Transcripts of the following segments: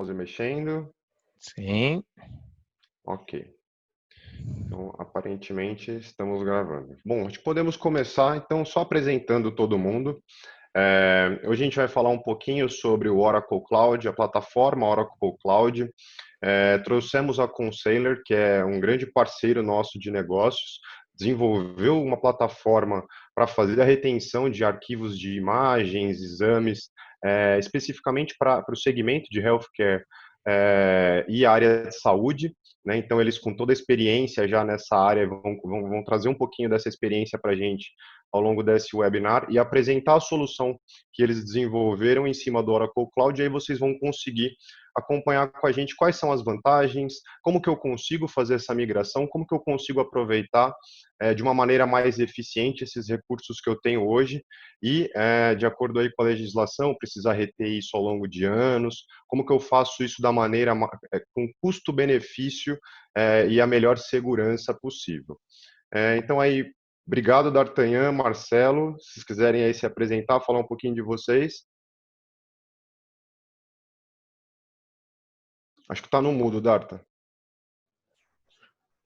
Mouse mexendo. Sim. Ok. Então, aparentemente, estamos gravando. Bom, acho que podemos começar, então, só apresentando todo mundo. Hoje a gente vai falar um pouquinho sobre o Oracle Cloud, a plataforma Oracle Cloud. Trouxemos a Consailor, que é um grande parceiro nosso de negócios, desenvolveu uma plataforma para fazer a retenção de arquivos de imagens, exames, especificamente para o segmento de healthcare e área de saúde, né? Então, eles com toda a experiência já nessa área vão trazer um pouquinho dessa experiência para a gente ao longo desse webinar e apresentar a solução que eles desenvolveram em cima do Oracle Cloud, e aí vocês vão conseguir acompanhar com a gente quais são as vantagens, como que eu consigo fazer essa migração, como que eu consigo aproveitar de uma maneira mais eficiente esses recursos que eu tenho hoje e, de acordo aí com a legislação, precisar reter isso ao longo de anos, como que eu faço isso da maneira com custo-benefício e a melhor segurança possível. Então aí, obrigado, D'Artagnan, Marcelo, se vocês quiserem aí se apresentar, falar um pouquinho de vocês. Acho que está no mudo, Darta.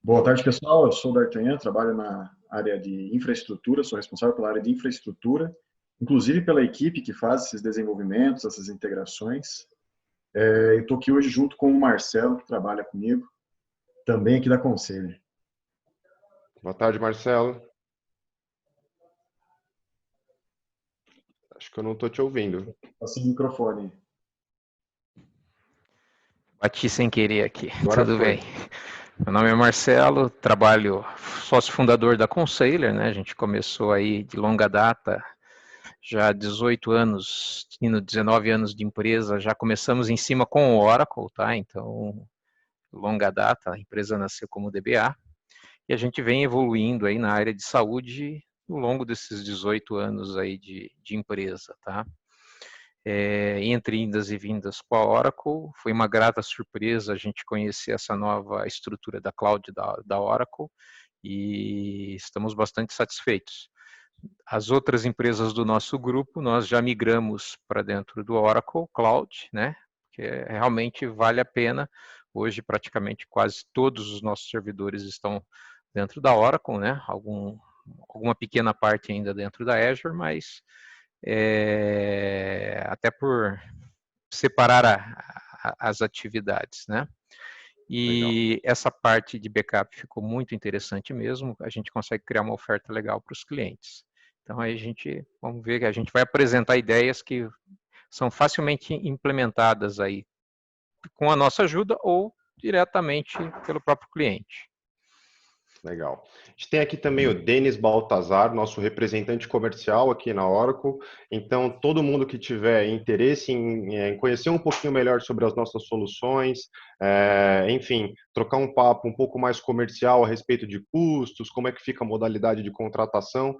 Boa tarde, pessoal. Eu sou o D'Artagnan, trabalho na área de infraestrutura, sou responsável pela área de infraestrutura, inclusive pela equipe que faz esses desenvolvimentos, essas integrações. Eu estou aqui hoje junto com o Marcelo, que trabalha comigo, também aqui da Conselho. Boa tarde, Marcelo. Acho que eu não estou te ouvindo. Está sem microfone. Bati sem querer aqui. Agora Tudo foi. bem. Meu nome é Marcelo, trabalho sócio fundador da Consailor, né? A gente começou aí de longa data, já 18 anos, indo 19 anos de empresa, já começamos em cima com o Oracle, tá? Então, longa data, a empresa nasceu como DBA, e a gente vem evoluindo aí na área de saúde ao longo desses 18 anos aí de empresa, tá? Entre indas e vindas com a Oracle, foi uma grata surpresa a gente conhecer essa nova estrutura da cloud da Oracle e estamos bastante satisfeitos. As outras empresas do nosso grupo, nós já migramos para dentro do Oracle Cloud, né? Que realmente vale a pena. Hoje, praticamente quase todos os nossos servidores estão dentro da Oracle, né? Alguma pequena parte ainda dentro da Azure, mas até por separar as atividades, né? E legal. Essa parte de backup ficou muito interessante mesmo, a gente consegue criar uma oferta legal para os clientes. Então aí vamos ver que a gente vai apresentar ideias que são facilmente implementadas aí com a nossa ajuda ou diretamente pelo próprio cliente. Legal. A gente tem aqui também o Denis Baltazar, nosso representante comercial aqui na Oracle. Então, todo mundo que tiver interesse em conhecer um pouquinho melhor sobre as nossas soluções, enfim, trocar um papo um pouco mais comercial a respeito de custos, como é que fica a modalidade de contratação,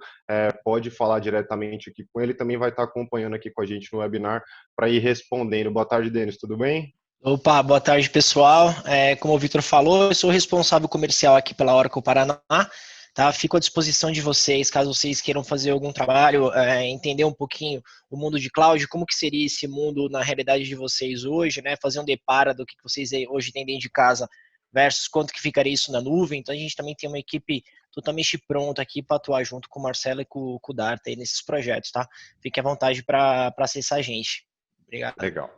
pode falar diretamente aqui com ele. Também vai estar acompanhando aqui com a gente no webinar para ir respondendo. Boa tarde, Denis, tudo bem? Opa, boa tarde, pessoal. Como o Victor falou, eu sou responsável comercial aqui pela Oracle Paraná, tá? Fico à disposição de vocês, caso vocês queiram fazer algum trabalho, entender um pouquinho o mundo de cloud, como que seria esse mundo na realidade de vocês hoje, né? Fazer um depara do que vocês hoje têm dentro de casa versus quanto que ficaria isso na nuvem. Então, a gente também tem uma equipe totalmente pronta aqui para atuar junto com o Marcelo e com o Darta aí nesses projetos, tá? Fique à vontade para acessar a gente. Obrigado. Legal.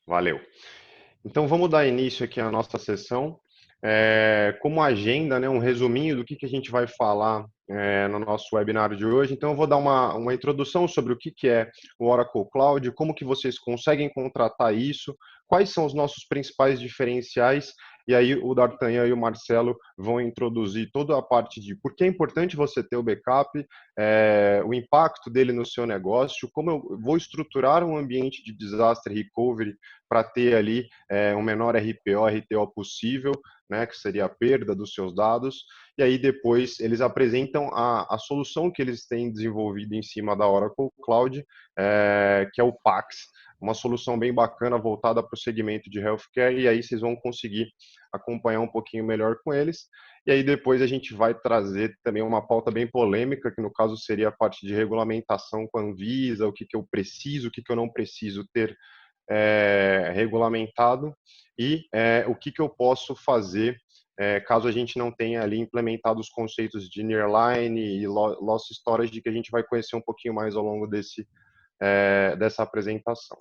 Valeu. Então, vamos dar início aqui à nossa sessão. Como agenda, né, um resuminho do que a gente vai falar no nosso webinar de hoje. Então, eu vou dar uma introdução sobre o que é o Oracle Cloud, como que vocês conseguem contratar isso, quais são os nossos principais diferenciais, e aí o D'Artagnan e o Marcelo vão introduzir toda a parte de por que é importante você ter o backup, o impacto dele no seu negócio, como eu vou estruturar um ambiente de disaster recovery para ter ali um menor RTO possível, né, que seria a perda dos seus dados, e aí depois eles apresentam a solução que eles têm desenvolvido em cima da Oracle Cloud, que é o PAX, uma solução bem bacana voltada para o segmento de healthcare, e aí vocês vão conseguir acompanhar um pouquinho melhor com eles. E aí depois a gente vai trazer também uma pauta bem polêmica, que no caso seria a parte de regulamentação com a Anvisa, o que eu preciso, o que eu não preciso ter regulamentado e o que eu posso fazer caso a gente não tenha ali implementado os conceitos de nearline e loss storage, que a gente vai conhecer um pouquinho mais ao longo dessa apresentação.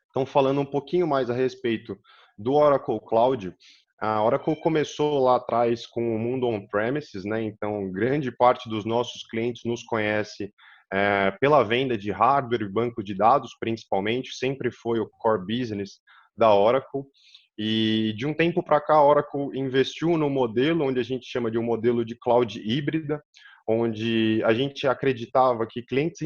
Então, falando um pouquinho mais a respeito do Oracle Cloud, a Oracle começou lá atrás com o mundo on-premises, né? Então, grande parte dos nossos clientes nos conhece pela venda de hardware e banco de dados, principalmente, sempre foi o core business da Oracle. E de um tempo para cá, a Oracle investiu no modelo, onde a gente chama de um modelo de cloud híbrida, onde a gente acreditava que clientes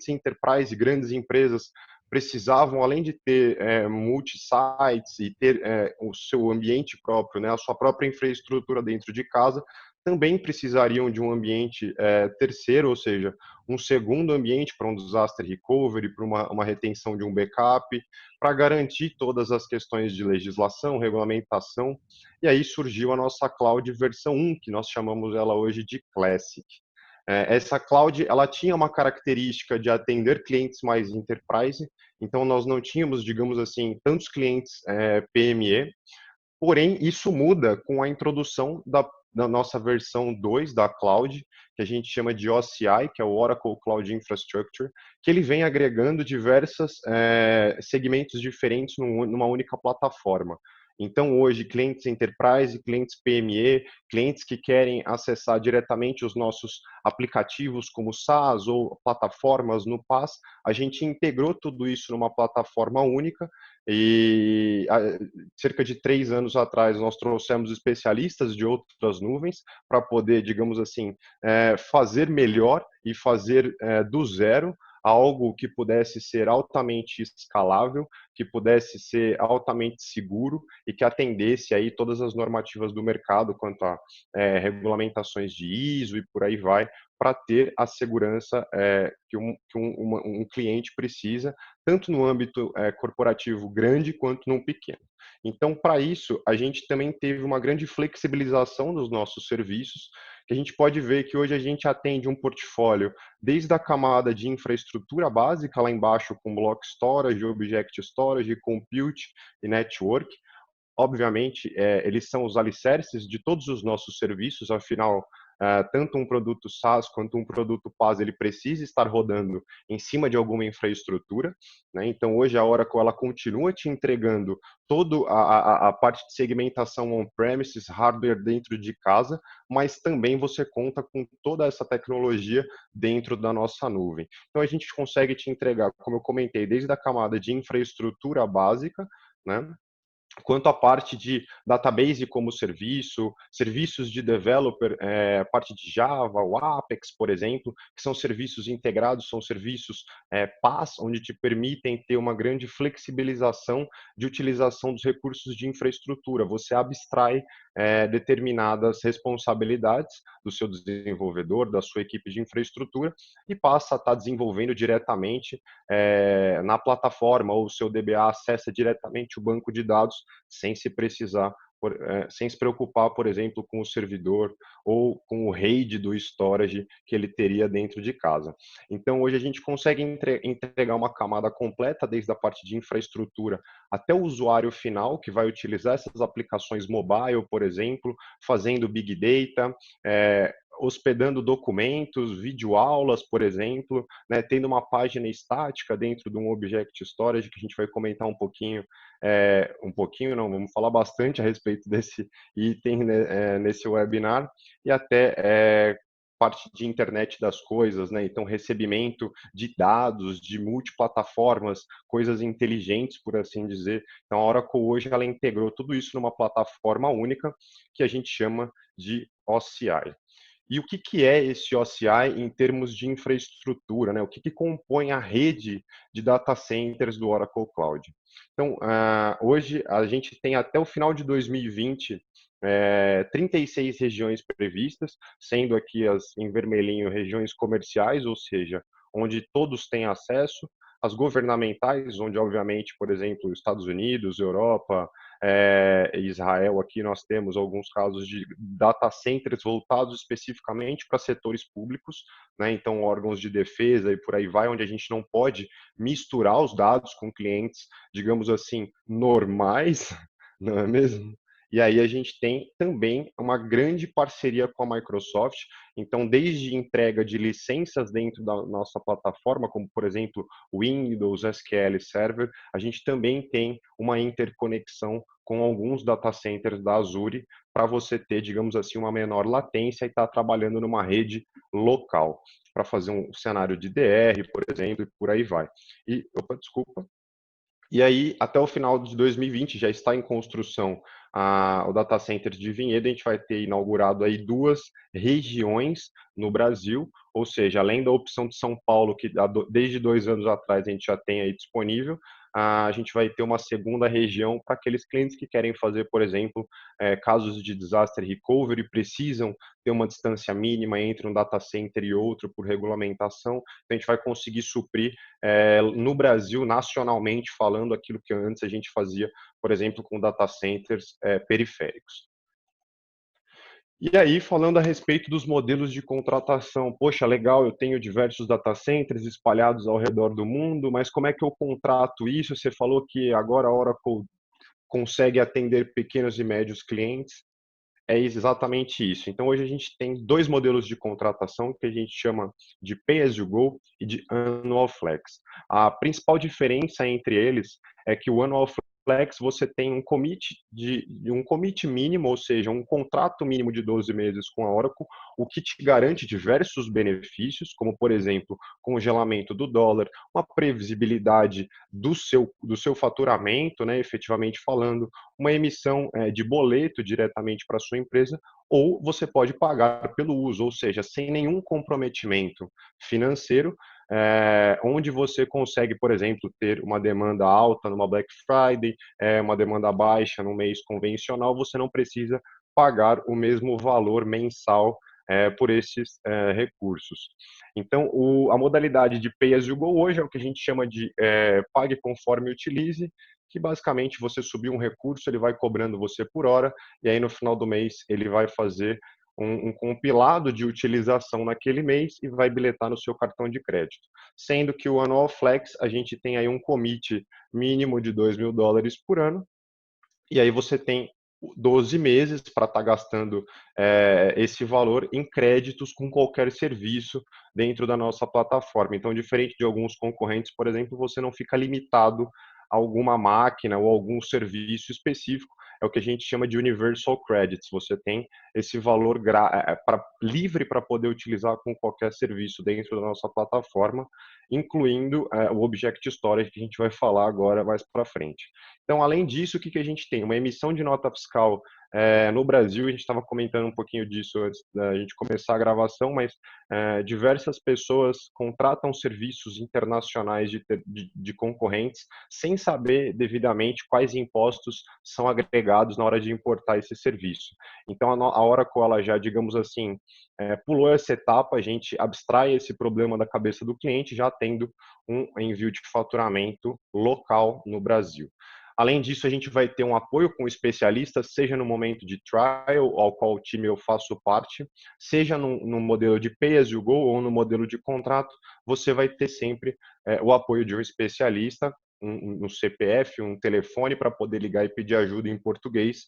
enterprise, grandes empresas, precisavam, além de ter multi-sites e ter o seu ambiente próprio, né, a sua própria infraestrutura dentro de casa, também precisariam de um ambiente terceiro, ou seja, um segundo ambiente para um disaster recovery, para uma retenção de um backup, para garantir todas as questões de legislação, regulamentação. E aí surgiu a nossa cloud versão 1, que nós chamamos ela hoje de Classic. Essa cloud, ela tinha uma característica de atender clientes mais enterprise, então nós não tínhamos, digamos assim, tantos clientes PME, porém isso muda com a introdução da nossa versão 2 da cloud, que a gente chama de OCI, que é o Oracle Cloud Infrastructure, que ele vem agregando diversos segmentos diferentes numa única plataforma. Então, hoje, clientes enterprise, clientes PME, clientes que querem acessar diretamente os nossos aplicativos como SaaS ou plataformas no PaaS, a gente integrou tudo isso numa plataforma única e cerca de 3 anos atrás nós trouxemos especialistas de outras nuvens para poder, digamos assim, fazer melhor e fazer do zero algo que pudesse ser altamente escalável, que pudesse ser altamente seguro e que atendesse aí todas as normativas do mercado quanto a regulamentações de ISO e por aí vai, para ter a segurança que um cliente precisa, tanto no âmbito corporativo grande quanto num pequeno. Então, para isso, a gente também teve uma grande flexibilização dos nossos serviços, que a gente pode ver que hoje a gente atende um portfólio desde a camada de infraestrutura básica, lá embaixo com block storage, object storage, compute e network. Obviamente, eles são os alicerces de todos os nossos serviços, afinal, tanto um produto SaaS quanto um produto PaaS, ele precisa estar rodando em cima de alguma infraestrutura, né? Então, hoje a Oracle, ela continua te entregando toda a parte de segmentação on-premises, hardware dentro de casa, mas também você conta com toda essa tecnologia dentro da nossa nuvem. Então, a gente consegue te entregar, como eu comentei, desde a camada de infraestrutura básica, né? Quanto à parte de database como serviço, serviços de developer, parte de Java, o Apex, por exemplo, que são serviços integrados, são serviços PaaS, onde te permitem ter uma grande flexibilização de utilização dos recursos de infraestrutura. Você abstrai determinadas responsabilidades do seu desenvolvedor, da sua equipe de infraestrutura, e passa a estar desenvolvendo diretamente na plataforma, ou o seu DBA acessa diretamente o banco de dados sem se precisar, sem se preocupar, por exemplo, com o servidor ou com o RAID do storage que ele teria dentro de casa. Então, hoje a gente consegue entregar uma camada completa, desde a parte de infraestrutura até o usuário final, que vai utilizar essas aplicações mobile, por exemplo, fazendo Big Data, hospedando documentos, videoaulas, por exemplo, né, tendo uma página estática dentro de um Object Storage, que a gente vai comentar não, vamos falar bastante a respeito desse item, né, nesse webinar, e até parte de internet das coisas, né? Então, recebimento de dados, de multiplataformas, coisas inteligentes, por assim dizer. Então, a Oracle hoje, ela integrou tudo isso numa plataforma única, que a gente chama de OCI. E o que é esse OCI em termos de infraestrutura, né? O que compõe a rede de data centers do Oracle Cloud? Então, hoje a gente tem até o final de 2020 36 regiões previstas, sendo aqui as em vermelhinho regiões comerciais, ou seja, onde todos têm acesso. as governamentais, onde obviamente, por exemplo, Estados Unidos, Europa, Israel, aqui nós temos alguns casos de data centers voltados especificamente para setores públicos, né? Então órgãos de defesa e por aí vai, onde a gente não pode misturar os dados com clientes, digamos assim, normais, não é mesmo? E aí a gente tem também uma grande parceria com a Microsoft, então desde entrega de licenças dentro da nossa plataforma, como por exemplo Windows, SQL Server, a gente também tem uma interconexão com alguns data centers da Azure para você ter, digamos assim, uma menor latência e estar trabalhando numa rede local, para fazer um cenário de DR, por exemplo, e por aí vai. E, opa, desculpa. E aí, até o final de 2020, já está em construção o data center de Vinhedo. A gente vai ter inaugurado aí 2 regiões no Brasil, ou seja, além da opção de São Paulo, que desde 2 anos atrás a gente já tem aí disponível, a gente vai ter uma segunda região para aqueles clientes que querem fazer, por exemplo, casos de disaster recovery, precisam ter uma distância mínima entre um data center e outro por regulamentação. Então, a gente vai conseguir suprir no Brasil, nacionalmente falando, aquilo que antes a gente fazia, por exemplo, com data centers periféricos. E aí, falando a respeito dos modelos de contratação, poxa, legal, eu tenho diversos data centers espalhados ao redor do mundo, mas como é que eu contrato isso? Você falou que agora a Oracle consegue atender pequenos e médios clientes. É exatamente isso. Então, hoje a gente tem 2 modelos de contratação que a gente chama de Pay as you go e de Annual Flex. A principal diferença entre eles é que o Annual Flex você tem um commit mínimo, ou seja, um contrato mínimo de 12 meses com a Oracle, o que te garante diversos benefícios, como por exemplo, congelamento do dólar, uma previsibilidade do seu faturamento, né, efetivamente falando, uma emissão de boleto diretamente para a sua empresa, ou você pode pagar pelo uso, ou seja, sem nenhum comprometimento financeiro, onde você consegue, por exemplo, ter uma demanda alta numa Black Friday, uma demanda baixa no mês convencional, você não precisa pagar o mesmo valor mensal por esses recursos. Então, a modalidade de Pay as you go hoje é o que a gente chama de pague conforme utilize, que basicamente você subir um recurso, ele vai cobrando você por hora, e aí no final do mês ele vai fazer um compilado de utilização naquele mês e vai bilhetar no seu cartão de crédito. Sendo que o Annual Flex, a gente tem aí um commit mínimo de $2.000 por ano, e aí você tem 12 meses para estar gastando esse valor em créditos com qualquer serviço dentro da nossa plataforma. Então, diferente de alguns concorrentes, por exemplo, você não fica limitado a alguma máquina ou algum serviço específico. É o que a gente chama de Universal Credits. Você tem esse valor livre para poder utilizar com qualquer serviço dentro da nossa plataforma, incluindo o Object Storage, que a gente vai falar agora mais para frente. Então, além disso, o que a gente tem? Uma emissão de nota fiscal no Brasil, a gente estava comentando um pouquinho disso antes da gente começar a gravação, mas diversas pessoas contratam serviços internacionais de concorrentes sem saber devidamente quais impostos são agregados na hora de importar esse serviço. Então, a Oracle, ela já, digamos assim, pulou essa etapa, a gente abstrai esse problema da cabeça do cliente, já tendo um envio de faturamento local no Brasil. Além disso, a gente vai ter um apoio com especialistas, seja no momento de trial, ao qual o time eu faço parte, seja no modelo de pay as you go ou no modelo de contrato, você vai ter sempre o apoio de um especialista, um CPF, um telefone para poder ligar e pedir ajuda em português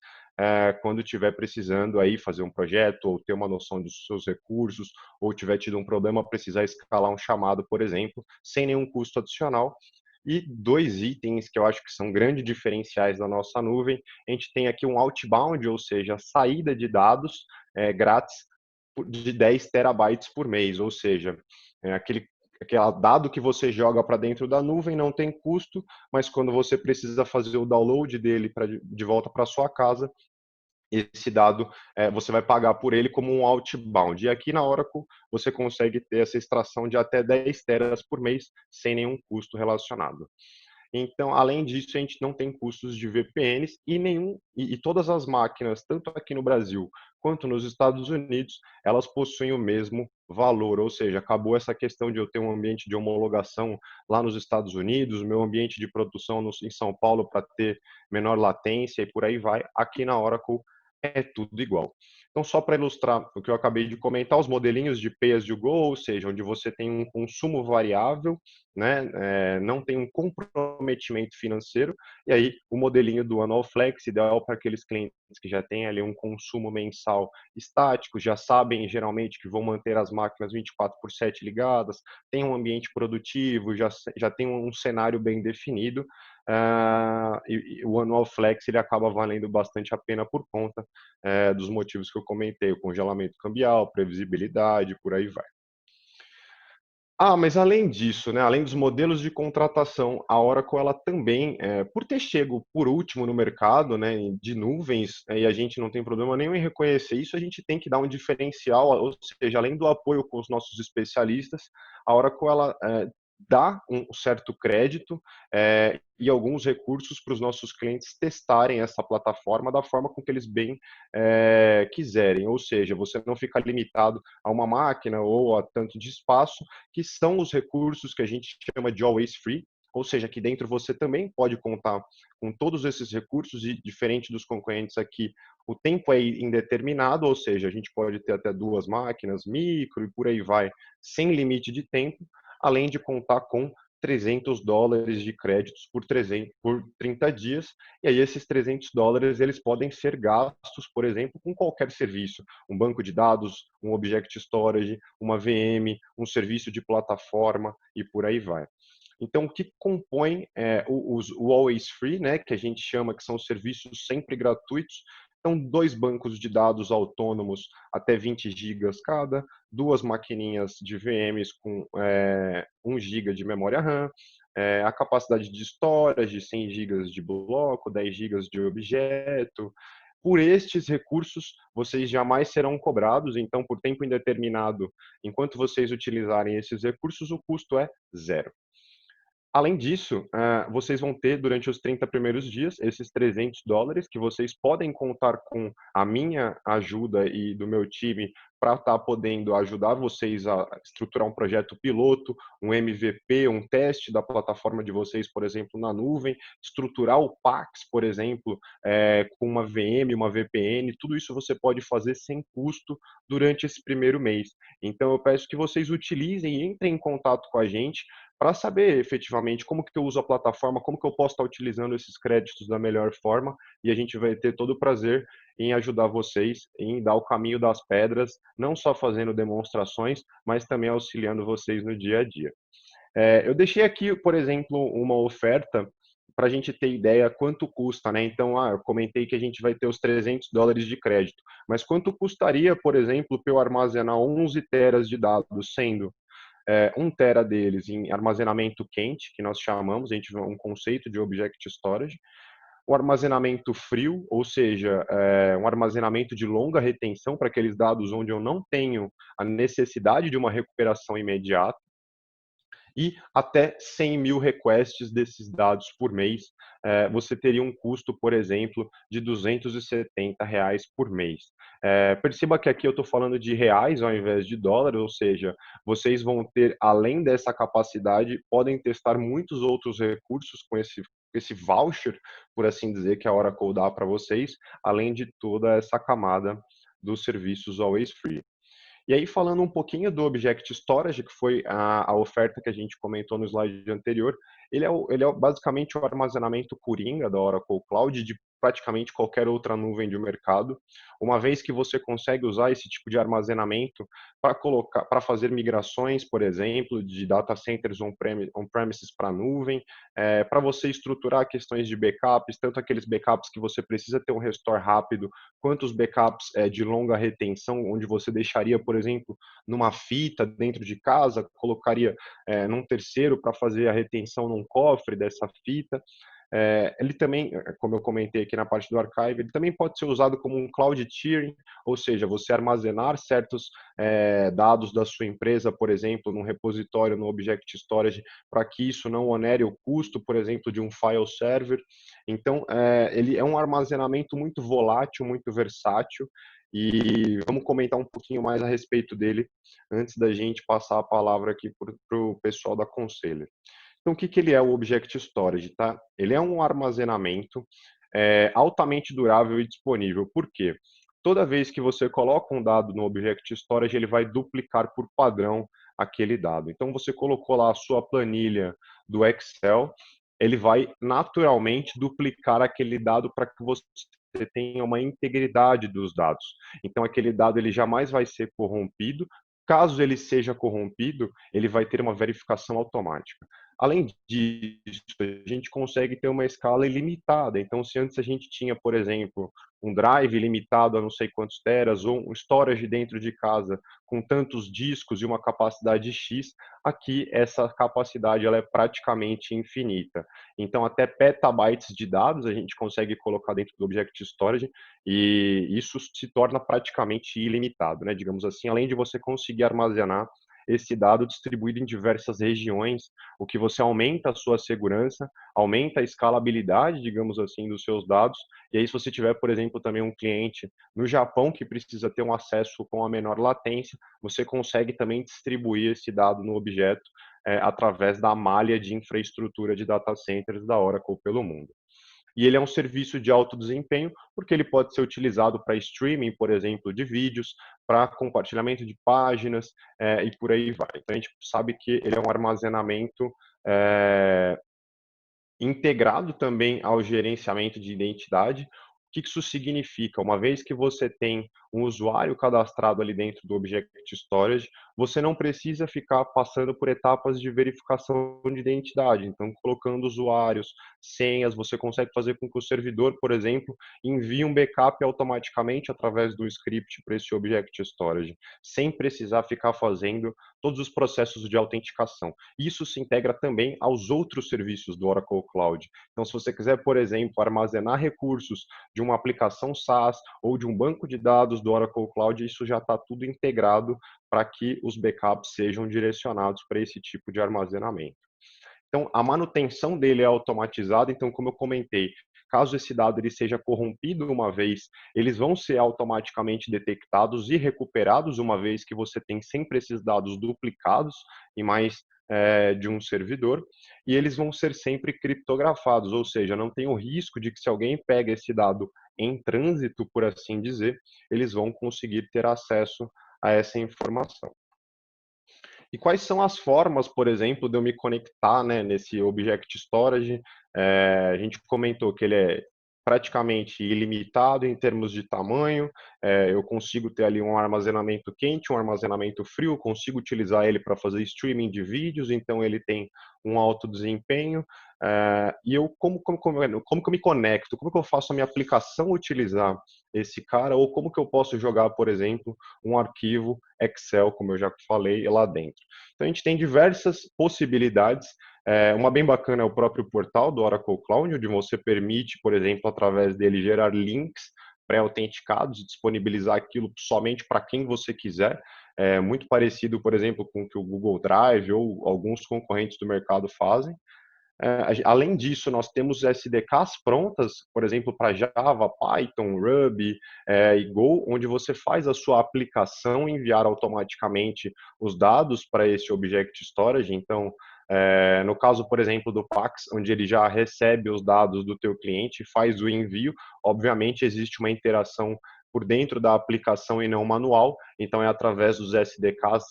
quando estiver precisando aí fazer um projeto ou ter uma noção dos seus recursos ou tiver tido um problema, precisar escalar um chamado, por exemplo, sem nenhum custo adicional. E 2 itens que eu acho que são grandes diferenciais da nossa nuvem. A gente tem aqui um outbound, ou seja, saída de dados grátis de 10 terabytes por mês, ou seja, aquele dado que você joga para dentro da nuvem não tem custo, mas quando você precisa fazer o download dele de volta para sua casa, esse dado você vai pagar por ele como um outbound. E aqui na Oracle você consegue ter essa extração de até 10 teras por mês sem nenhum custo relacionado. Então, além disso, a gente não tem custos de VPNs e todas as máquinas, tanto aqui no Brasil quanto nos Estados Unidos, elas possuem o mesmo valor, ou seja, acabou essa questão de eu ter um ambiente de homologação lá nos Estados Unidos, o meu ambiente de produção em São Paulo para ter menor latência e por aí vai. Aqui na Oracle é tudo igual. Então, só para ilustrar o que eu acabei de comentar, os modelinhos de Pay as you go, ou seja, onde você tem um consumo variável, né, não tem um comprometimento financeiro, e aí o modelinho do Annual Flex, ideal para aqueles clientes que já têm ali um consumo mensal estático, já sabem geralmente que vão manter as máquinas 24/7 ligadas, tem um ambiente produtivo, já tem um cenário bem definido, e o Annual Flex ele acaba valendo bastante a pena por conta dos motivos que eu comentei, o congelamento cambial, previsibilidade, por aí vai. Mas além disso, né, além dos modelos de contratação, a Oracle ela também, por ter chego por último no mercado, né, de nuvens, e a gente não tem problema nenhum em reconhecer isso, a gente tem que dar um diferencial, ou seja, além do apoio com os nossos especialistas, a Oracle ela dá um certo crédito e alguns recursos para os nossos clientes testarem essa plataforma da forma com que eles bem quiserem, ou seja, você não fica limitado a uma máquina ou a tanto de espaço, que são os recursos que a gente chama de always free, ou seja, aqui dentro você também pode contar com todos esses recursos e, diferente dos concorrentes aqui, o tempo é indeterminado, ou seja, a gente pode ter até 2 máquinas, micro e por aí vai, sem limite de tempo, além de contar com $300 de créditos por 30 dias, e aí esses $300 eles podem ser gastos, por exemplo, com qualquer serviço, um banco de dados, um Object Storage, uma VM, um serviço de plataforma e por aí vai. Então, o que compõe o Always Free, né, que a gente chama que são serviços sempre gratuitos, são 2 bancos de dados autônomos até 20 gigas cada, 2 maquininhas de VMs com 1 giga de memória RAM, a capacidade de storage, 100 gigas de bloco, 10 gigas de objeto. Por estes recursos, vocês jamais serão cobrados, então, por tempo indeterminado, enquanto vocês utilizarem esses recursos, o custo é zero. Além disso, vocês vão ter durante os 30 primeiros dias esses $300 que vocês podem contar com a minha ajuda e do meu time para estar podendo ajudar vocês a estruturar um projeto piloto, um MVP, um teste da plataforma de vocês, por exemplo, na nuvem, estruturar o PAX, por exemplo, com uma VM, uma VPN, tudo isso você pode fazer sem custo durante esse primeiro mês. Então eu peço que vocês utilizem e entrem em contato com a gente para saber efetivamente como que eu uso a plataforma, como que eu posso estar utilizando esses créditos da melhor forma, e a gente vai ter todo o prazer em ajudar vocês, em dar o caminho das pedras, não só fazendo demonstrações, mas também auxiliando vocês no dia a dia. Eu deixei aqui, por exemplo, uma oferta para a gente ter ideia quanto custa, né? Então, eu comentei que a gente vai ter os $300 de crédito, mas quanto custaria, por exemplo, para eu armazenar 11 teras de dados, sendo 1 tera deles em armazenamento quente, que nós chamamos, a gente vê um conceito de Object Storage, o armazenamento frio, ou seja, um armazenamento de longa retenção para aqueles dados onde eu não tenho a necessidade de uma recuperação imediata, e até 100 mil requests desses dados por mês, você teria um custo, por exemplo, de R$ 270 por mês. Perceba que aqui eu estou falando de reais ao invés de dólares, ou seja, vocês vão ter, além dessa capacidade, podem testar muitos outros recursos com esse voucher, por assim dizer, que a Oracle dá para vocês, além de toda essa camada dos serviços Always Free. E aí, falando um pouquinho do Object Storage, que foi a oferta que a gente comentou no slide anterior, ele é basicamente o armazenamento coringa da Oracle Cloud de praticamente qualquer outra nuvem de mercado, uma vez que você consegue usar esse tipo de armazenamento para fazer migrações, por exemplo, de data centers on-premises para nuvem, para você estruturar questões de backups, tanto aqueles backups que você precisa ter um restore rápido, quanto os backups de longa retenção, onde você deixaria, por exemplo, numa fita dentro de casa, colocaria num terceiro para fazer a retenção num cofre dessa fita. Ele também, como eu comentei aqui na parte do archive, ele também pode ser usado como um cloud tiering, ou seja, você armazenar certos dados da sua empresa, por exemplo, num repositório, no Object Storage, para que isso não onere o custo, por exemplo, de um file server. Então, ele é um armazenamento muito volátil, muito versátil, e vamos comentar um pouquinho mais a respeito dele antes da gente passar a palavra aqui para o pessoal da Conselho. Então, o que ele é o Object Storage? Tá? Ele é um armazenamento altamente durável e disponível. Por quê? Toda vez que você coloca um dado no Object Storage, ele vai duplicar por padrão aquele dado. Então, você colocou lá a sua planilha do Excel, ele vai naturalmente duplicar aquele dado para que você tenha uma integridade dos dados. Então, aquele dado ele jamais vai ser corrompido. Caso ele seja corrompido, ele vai ter uma verificação automática. Além disso, a gente consegue ter uma escala ilimitada. Então, se antes a gente tinha, por exemplo, um drive limitado a não sei quantos teras, ou um storage dentro de casa com tantos discos e uma capacidade X, aqui essa capacidade ela é praticamente infinita. Então, até petabytes de dados a gente consegue colocar dentro do Object Storage, e isso se torna praticamente ilimitado, né? Digamos assim, além de você conseguir armazenar esse dado distribuído em diversas regiões, o que você aumenta a sua segurança, aumenta a escalabilidade, digamos assim, dos seus dados. E aí, se você tiver, por exemplo, também um cliente no Japão que precisa ter um acesso com a menor latência, você consegue também distribuir esse dado no objeto através da malha de infraestrutura de data centers da Oracle pelo mundo. E ele é um serviço de alto desempenho, porque ele pode ser utilizado para streaming, por exemplo, de vídeos, para compartilhamento de páginas e por aí vai. Então, a gente sabe que ele é um armazenamento integrado também ao gerenciamento de identidade. O que isso significa? Uma vez que você tem um usuário cadastrado ali dentro do Object Storage, você não precisa ficar passando por etapas de verificação de identidade. Então, colocando usuários, senhas, você consegue fazer com que o servidor, por exemplo, envie um backup automaticamente através do script para esse Object Storage, sem precisar ficar fazendo todos os processos de autenticação. Isso se integra também aos outros serviços do Oracle Cloud. Então, se você quiser, por exemplo, armazenar recursos de uma aplicação SaaS ou de um banco de dados do Oracle Cloud, isso já está tudo integrado para que os backups sejam direcionados para esse tipo de armazenamento. Então, a manutenção dele é automatizada. Então, como eu comentei, caso esse dado ele seja corrompido uma vez, eles vão ser automaticamente detectados e recuperados uma vez que você tem sempre esses dados duplicados em mais de um servidor, e eles vão ser sempre criptografados, ou seja, não tem o risco de que se alguém pega esse dado em trânsito, por assim dizer, eles vão conseguir ter acesso a essa informação. E quais são as formas, por exemplo, de eu me conectar, né, nesse Object Storage? A gente comentou que ele é praticamente ilimitado em termos de tamanho, eu consigo ter ali um armazenamento quente, um armazenamento frio, consigo utilizar ele para fazer streaming de vídeos, então ele tem um alto desempenho, e eu como que eu me conecto, como que eu faço a minha aplicação utilizar esse cara, ou como que eu posso jogar, por exemplo, um arquivo Excel, como eu já falei, lá dentro. Então a gente tem diversas possibilidades. Uma bem bacana é o próprio portal do Oracle Cloud, onde você permite, por exemplo, através dele gerar links pré-autenticados e disponibilizar aquilo somente para quem você quiser. Muito parecido, por exemplo, com o que o Google Drive ou alguns concorrentes do mercado fazem. Além disso, nós temos SDKs prontas, por exemplo, para Java, Python, Ruby e Go, onde você faz a sua aplicação enviar automaticamente os dados para esse Object Storage. Então, no caso, por exemplo, do Pax, onde ele já recebe os dados do teu cliente e faz o envio, obviamente existe uma interação por dentro da aplicação e não manual, então é através dos SDKs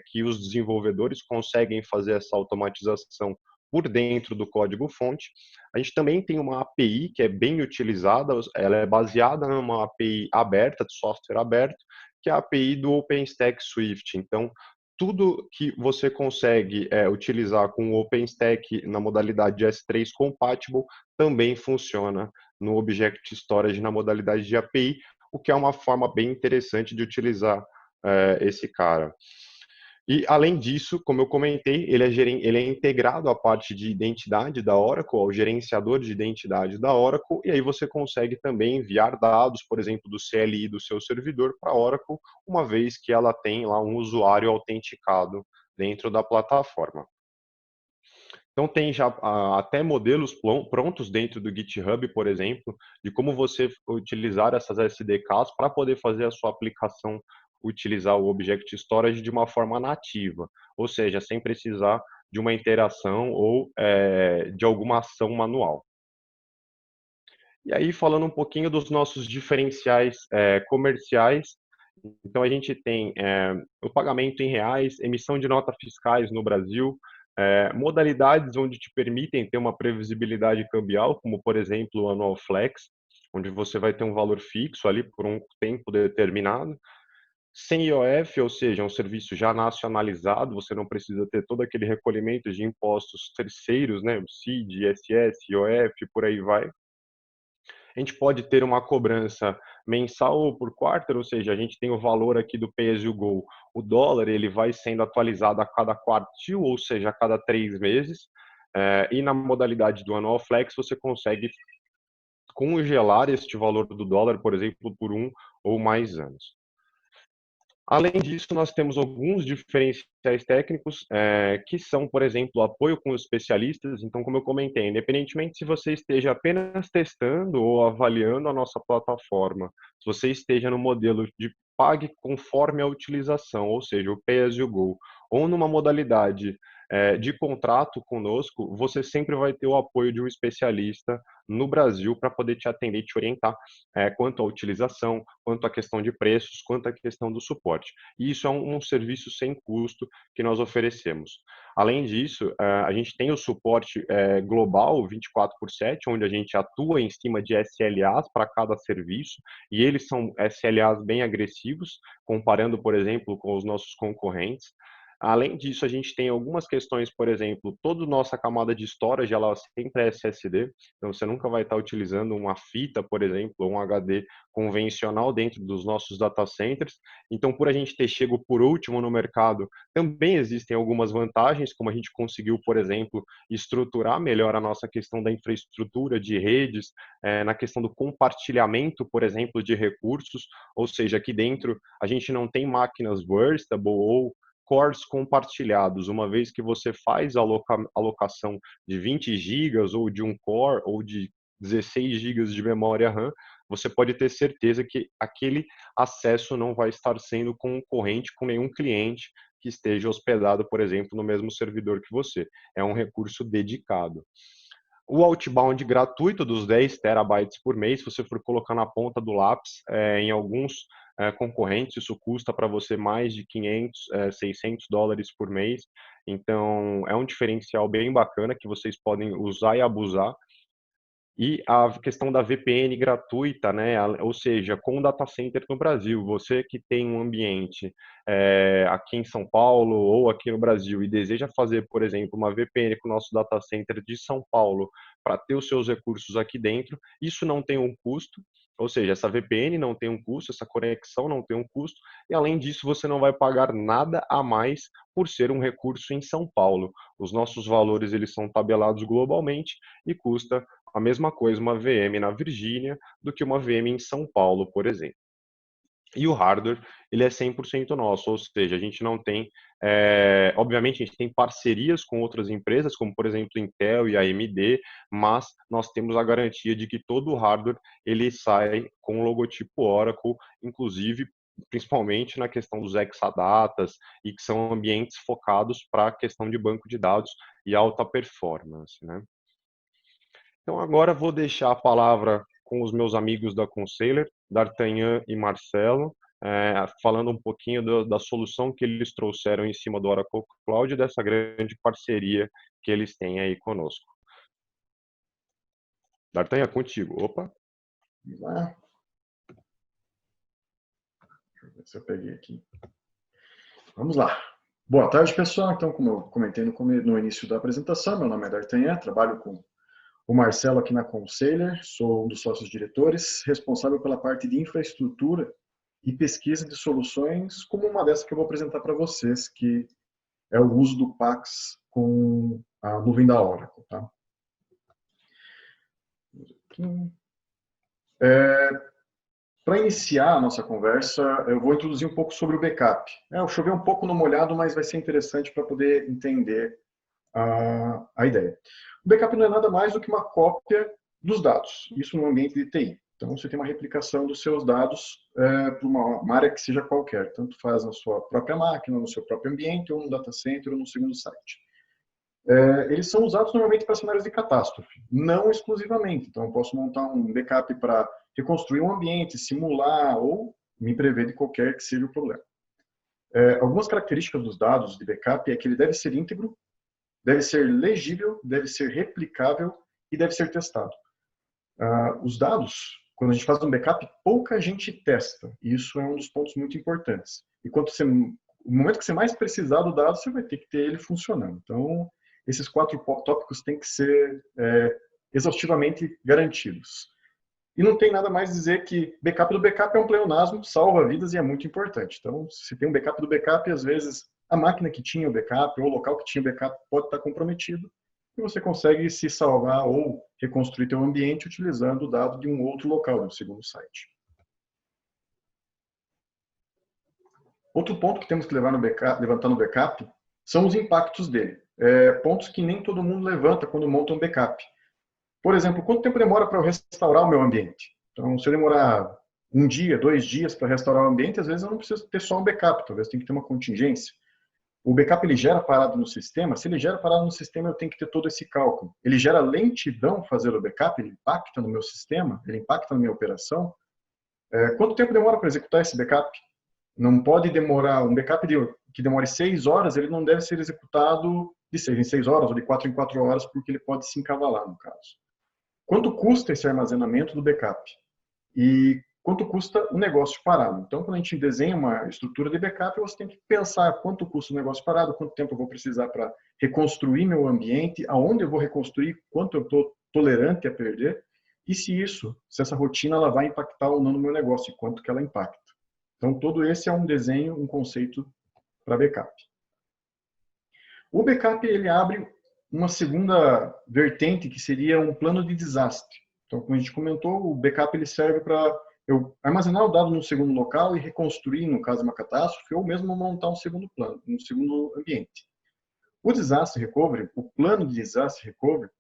que os desenvolvedores conseguem fazer essa automatização por dentro do código-fonte. A gente também tem uma API que é bem utilizada, ela é baseada numa API aberta, de software aberto, que é a API do OpenStack Swift. Então, tudo que você consegue utilizar com o OpenStack na modalidade de S3 Compatible também funciona no Object Storage na modalidade de API, o que é uma forma bem interessante de utilizar esse cara. E, além disso, como eu comentei, ele é integrado à parte de identidade da Oracle, ao gerenciador de identidade da Oracle, e aí você consegue também enviar dados, por exemplo, do CLI do seu servidor para a Oracle, uma vez que ela tem lá um usuário autenticado dentro da plataforma. Então, tem já até modelos prontos dentro do GitHub, por exemplo, de como você utilizar essas SDKs para poder fazer a sua aplicação utilizar o Object Storage de uma forma nativa, ou seja, sem precisar de uma interação ou de alguma ação manual. E aí, falando um pouquinho dos nossos diferenciais comerciais, então a gente tem o pagamento em reais, emissão de notas fiscais no Brasil, modalidades onde te permitem ter uma previsibilidade cambial, como por exemplo o Annual Flex, onde você vai ter um valor fixo ali por um tempo determinado, sem IOF, ou seja, um serviço já nacionalizado, você não precisa ter todo aquele recolhimento de impostos terceiros, né, CID, ISS, IOF, por aí vai. A gente pode ter uma cobrança mensal ou por quarter, ou seja, a gente tem o valor aqui do Pay As You Go. O dólar ele vai sendo atualizado a cada quartil, ou seja, a cada 3 meses. E na modalidade do Annual Flex, você consegue congelar este valor do dólar, por exemplo, por 1 ou mais anos. Além disso, nós temos alguns diferenciais técnicos, que são, por exemplo, o apoio com os especialistas. Então, como eu comentei, independentemente se você esteja apenas testando ou avaliando a nossa plataforma, se você esteja no modelo de pague conforme a utilização, ou seja, o Pay As You Go, ou numa modalidade de contrato conosco, você sempre vai ter o apoio de um especialista no Brasil para poder te atender e te orientar quanto à utilização, quanto à questão de preços, quanto à questão do suporte. E isso é um serviço sem custo que nós oferecemos. Além disso, a gente tem o suporte global 24/7, onde a gente atua em cima de SLAs para cada serviço, e eles são SLAs bem agressivos, comparando, por exemplo, com os nossos concorrentes. Além disso, a gente tem algumas questões, por exemplo, toda a nossa camada de storage, ela sempre é SSD, então você nunca vai estar utilizando uma fita, por exemplo, ou um HD convencional dentro dos nossos data centers. Então, por a gente ter chego por último no mercado, também existem algumas vantagens, como a gente conseguiu, por exemplo, estruturar melhor a nossa questão da infraestrutura de redes, na questão do compartilhamento, por exemplo, de recursos, ou seja, aqui dentro a gente não tem máquinas burstable ou cores compartilhados, uma vez que você faz a alocação de 20 gigas ou de um core ou de 16 gigas de memória RAM, você pode ter certeza que aquele acesso não vai estar sendo concorrente com nenhum cliente que esteja hospedado, por exemplo, no mesmo servidor que você. É um recurso dedicado. O outbound gratuito dos 10 terabytes por mês, se você for colocar na ponta do lápis, em alguns concorrentes, isso custa para você mais de 500, $600 por mês. Então, é um diferencial bem bacana que vocês podem usar e abusar. E a questão da VPN gratuita, né? Ou seja, com o data center no Brasil, você que tem um ambiente aqui em São Paulo ou aqui no Brasil e deseja fazer, por exemplo, uma VPN com o nosso data center de São Paulo para ter os seus recursos aqui dentro, isso não tem um custo, ou seja, essa VPN não tem um custo, essa conexão não tem um custo, e além disso você não vai pagar nada a mais por ser um recurso em São Paulo. Os nossos valores eles são tabelados globalmente e custa a mesma coisa uma VM na Virgínia do que uma VM em São Paulo, por exemplo. E o hardware, ele é 100% nosso, ou seja, a gente não tem, obviamente a gente tem parcerias com outras empresas, como por exemplo Intel e AMD, mas nós temos a garantia de que todo o hardware, ele sai com o logotipo Oracle, inclusive principalmente na questão dos exadatas, e que são ambientes focados para a questão de banco de dados e alta performance, né? Então, agora vou deixar a palavra com os meus amigos da Consailor, D'Artagnan e Marcelo, falando um pouquinho da solução que eles trouxeram em cima do Oracle Cloud e dessa grande parceria que eles têm aí conosco. D'Artagnan, contigo. Opa. Vamos lá. Deixa eu ver se eu peguei aqui. Vamos lá. Boa tarde, pessoal. Então, como eu comentei no início da apresentação, meu nome é D'Artagnan, trabalho com o Marcelo aqui na Consailor, sou um dos sócios diretores, responsável pela parte de infraestrutura e pesquisa de soluções, como uma dessas que eu vou apresentar para vocês, que é o uso do Pax com a nuvem da Oracle. Tá? Para iniciar a nossa conversa, eu vou introduzir um pouco sobre o backup. Eu chovei um pouco no molhado, mas vai ser interessante para poder entender a ideia. O backup não é nada mais do que uma cópia dos dados, isso no ambiente de TI. Então, você tem uma replicação dos seus dados para uma área que seja qualquer, tanto faz na sua própria máquina, no seu próprio ambiente, ou no data center, ou no segundo site. Eles são usados normalmente para cenários de catástrofe, não exclusivamente. Então, eu posso montar um backup para reconstruir um ambiente, simular ou me prever de qualquer que seja o problema. Algumas características dos dados de backup é que ele deve ser íntegro, deve ser legível, deve ser replicável e deve ser testado. Os dados, quando a gente faz um backup, pouca gente testa. E isso é um dos pontos muito importantes. E no momento que você mais precisar do dado, você vai ter que ter ele funcionando. Então, esses 4 tópicos têm que ser exaustivamente garantidos. E não tem nada mais a dizer que backup do backup é um pleonasmo, salva vidas e é muito importante. Então, se tem um backup do backup, às vezes a máquina que tinha o backup ou o local que tinha o backup pode estar comprometido e você consegue se salvar ou reconstruir seu ambiente utilizando o dado de um outro local, de um segundo site. Outro ponto que temos que levantar no backup são os impactos dele. Pontos que nem todo mundo levanta quando monta um backup. Por exemplo, quanto tempo demora para eu restaurar o meu ambiente? Então, se eu demorar 1 dia, 2 dias para restaurar o ambiente, às vezes eu não preciso ter só um backup, talvez tenha que ter uma contingência. O backup ele gera parada no sistema, se ele gera parada no sistema, eu tenho que ter todo esse cálculo. Ele gera lentidão fazer o backup, ele impacta no meu sistema, ele impacta na minha operação. Quanto tempo demora para executar esse backup? Não pode demorar, um backup que demore 6 horas, ele não deve ser executado de 6 em 6 horas ou de 4 em 4 horas, porque ele pode se encavalar no caso. Quanto custa esse armazenamento do backup? E quanto custa o negócio parado? Então, quando a gente desenha uma estrutura de backup, você tem que pensar quanto custa o negócio parado, quanto tempo eu vou precisar para reconstruir meu ambiente, aonde eu vou reconstruir, quanto eu estou tolerante a perder, e se essa rotina ela vai impactar ou não no meu negócio, e quanto que ela impacta. Então, todo esse é um desenho, um conceito para backup. O backup, ele abre uma segunda vertente, que seria um plano de desastre. Então, como a gente comentou, o backup ele serve para eu armazenar o dado num segundo local e reconstruir, no caso de uma catástrofe, ou mesmo montar um segundo plano, um segundo ambiente. O disaster recovery, o plano de disaster recovery,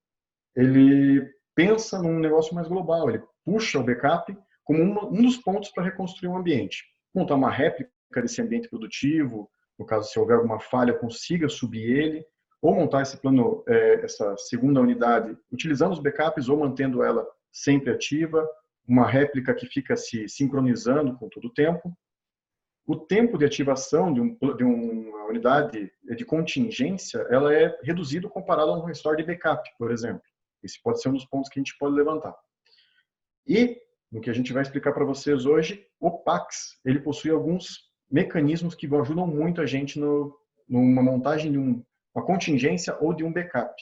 ele pensa num negócio mais global, ele puxa o backup como um dos pontos para reconstruir um ambiente. Montar uma réplica desse ambiente produtivo, no caso, se houver alguma falha, consiga subir ele, ou montar esse plano, essa segunda unidade, utilizando os backups ou mantendo ela sempre ativa, uma réplica que fica se sincronizando com todo o tempo. O tempo de ativação de uma unidade de contingência, ela é reduzido comparado a um restore de backup, por exemplo. Esse pode ser um dos pontos que a gente pode levantar. E, no que a gente vai explicar para vocês hoje, o Pax, ele possui alguns mecanismos que ajudam muito a gente numa montagem de uma contingência ou de um backup.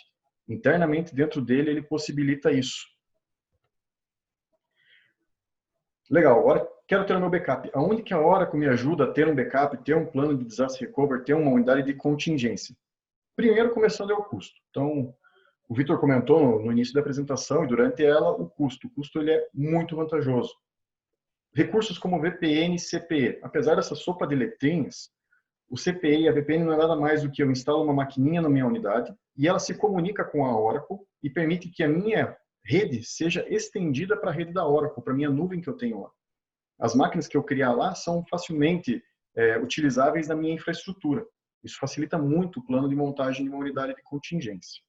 Internamente, dentro dele, ele possibilita isso. Legal, agora quero ter o meu backup. Aonde que a Oracle me ajuda a ter um backup, ter um plano de disaster recovery, ter uma unidade de contingência? Primeiro, começando é o custo. Então, o Vitor comentou no início da apresentação e durante ela o custo. O custo ele é muito vantajoso. Recursos como VPN e CPE. Apesar dessa sopa de letrinhas, o CPE e a VPN não é nada mais do que eu instalo uma maquininha na minha unidade e ela se comunica com a Oracle e permite que a minha rede seja estendida para a rede da Oracle, para a minha nuvem que eu tenho lá. As máquinas que eu criar lá são facilmente utilizáveis na minha infraestrutura. Isso facilita muito o plano de montagem de uma unidade de contingência.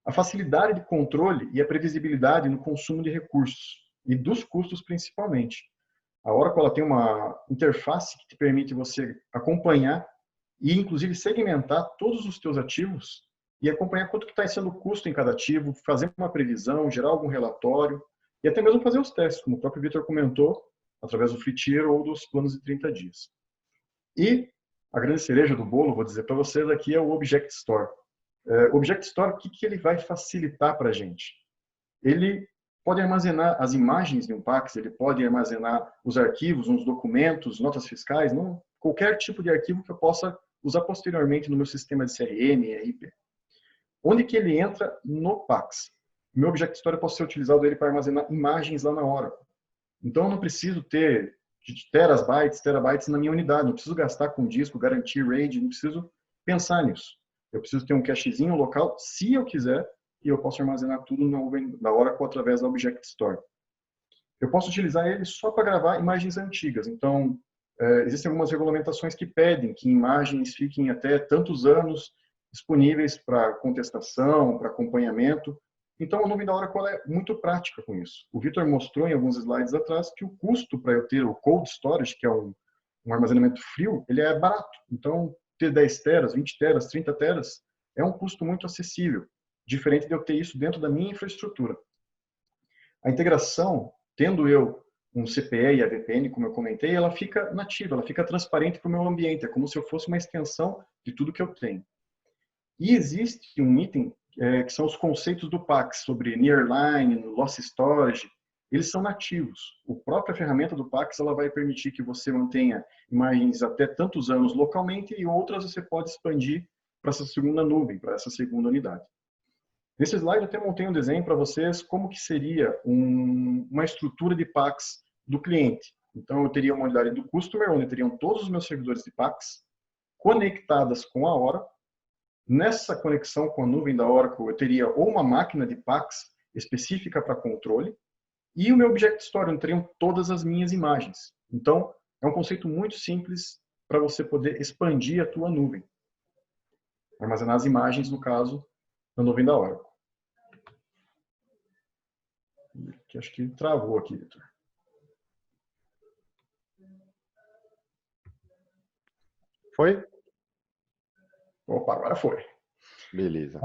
A facilidade de controle e a previsibilidade no consumo de recursos e dos custos principalmente. A Oracle ela tem uma interface que te permite você acompanhar e inclusive segmentar todos os teus ativos e acompanhar quanto que está sendo o custo em cada ativo, fazer uma previsão, gerar algum relatório e até mesmo fazer os testes, como o próprio Vitor comentou, através do free tier ou dos planos de 30 dias. E a grande cereja do bolo, vou dizer para vocês aqui, é o Object Store. O Object Store, o que ele vai facilitar para a gente? Ele pode armazenar as imagens de um PAX, ele pode armazenar os arquivos, uns documentos, notas fiscais, não, qualquer tipo de arquivo que eu possa usar posteriormente no meu sistema de CRM, ERP. Onde que ele entra no PAX? O meu Object Store pode ser utilizado ele para armazenar imagens lá na Oracle. Então, eu não preciso ter terabytes na minha unidade, não preciso gastar com disco, garantir RAID, não preciso pensar nisso. Eu preciso ter um cachezinho local, se eu quiser, e eu posso armazenar tudo na Oracle através da Object Store. Eu posso utilizar ele só para gravar imagens antigas. Então, existem algumas regulamentações que pedem que imagens fiquem até tantos anos disponíveis para contestação, para acompanhamento. Então, a nuvem da Oracle é muito prática com isso. O Vitor mostrou em alguns slides atrás que o custo para eu ter o cold storage, que é um armazenamento frio, ele é barato. Então, ter 10 teras, 20 teras, 30 teras é um custo muito acessível, diferente de eu ter isso dentro da minha infraestrutura. A integração, tendo eu um CPE e a VPN, como eu comentei, ela fica nativa, ela fica transparente para o meu ambiente, é como se eu fosse uma extensão de tudo que eu tenho. E existe um item que são os conceitos do PAX, sobre Nearline, Loss Storage, eles são nativos. A própria ferramenta do PAX ela vai permitir que você mantenha imagens até tantos anos localmente e outras você pode expandir para essa segunda nuvem, para essa segunda unidade. Nesse slide eu até montei um desenho para vocês como que seria uma estrutura de PAX do cliente. Então eu teria uma unidade do customer, onde teriam todos os meus servidores de PAX conectadas com a Oracle. Nessa conexão com a nuvem da Oracle, eu teria ou uma máquina de PAX específica para controle, e o meu Object Store, onde teriam todas as minhas imagens. Então, é um conceito muito simples para você poder expandir a tua nuvem. Armazenar as imagens, no caso, na nuvem da Oracle. Acho que travou aqui, Vitor. Foi? Opa, agora foi. Beleza.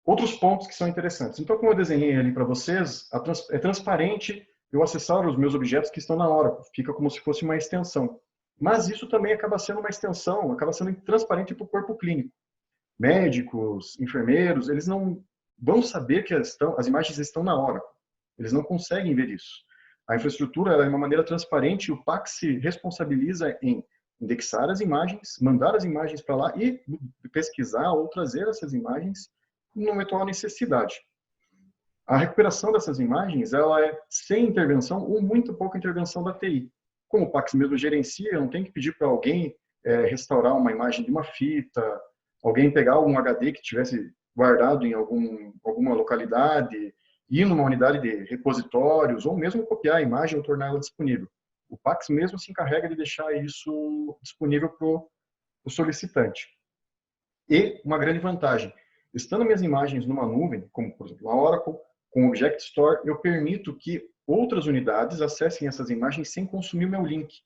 Outros pontos que são interessantes. Então, como eu desenhei ali para vocês, é transparente eu acessar os meus objetos que estão na Oracle. Fica como se fosse uma extensão. Mas isso também acaba sendo uma extensão, acaba sendo transparente para o corpo clínico. Médicos, enfermeiros, eles não vão saber que as imagens estão na Oracle. Eles não conseguem ver isso. A infraestrutura é uma maneira transparente e o PAX se responsabiliza em indexar as imagens, mandar as imagens para lá e pesquisar ou trazer essas imagens numa eventual necessidade. A recuperação dessas imagens ela é sem intervenção ou muito pouca intervenção da TI. Como o PAX mesmo gerencia, eu não tenho que pedir para alguém restaurar uma imagem de uma fita, alguém pegar algum HD que tivesse guardado em alguma localidade, ir numa unidade de repositórios, ou mesmo copiar a imagem ou torná-la disponível. O PAX mesmo se encarrega de deixar isso disponível para o solicitante. E uma grande vantagem, estando minhas imagens numa nuvem, como por exemplo a Oracle, com o Object Store, eu permito que outras unidades acessem essas imagens sem consumir o meu link.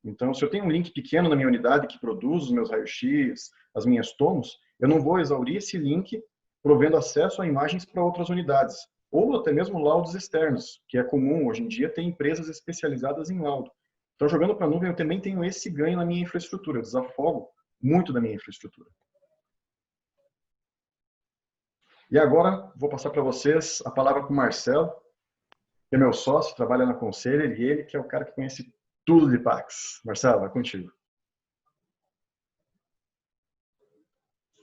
Então, se eu tenho um link pequeno na minha unidade que produz os meus raios-x, as minhas tomos, eu não vou exaurir esse link provendo acesso a imagens para outras unidades. Ou até mesmo laudos externos, que é comum, hoje em dia, tem empresas especializadas em laudo. Então, jogando para a nuvem, eu também tenho esse ganho na minha infraestrutura, eu desafogo muito da minha infraestrutura. E agora, vou passar para vocês a palavra para o Marcelo, que é meu sócio, trabalha na Conselho, e ele que é o cara que conhece tudo de PAX. Marcelo, é contigo.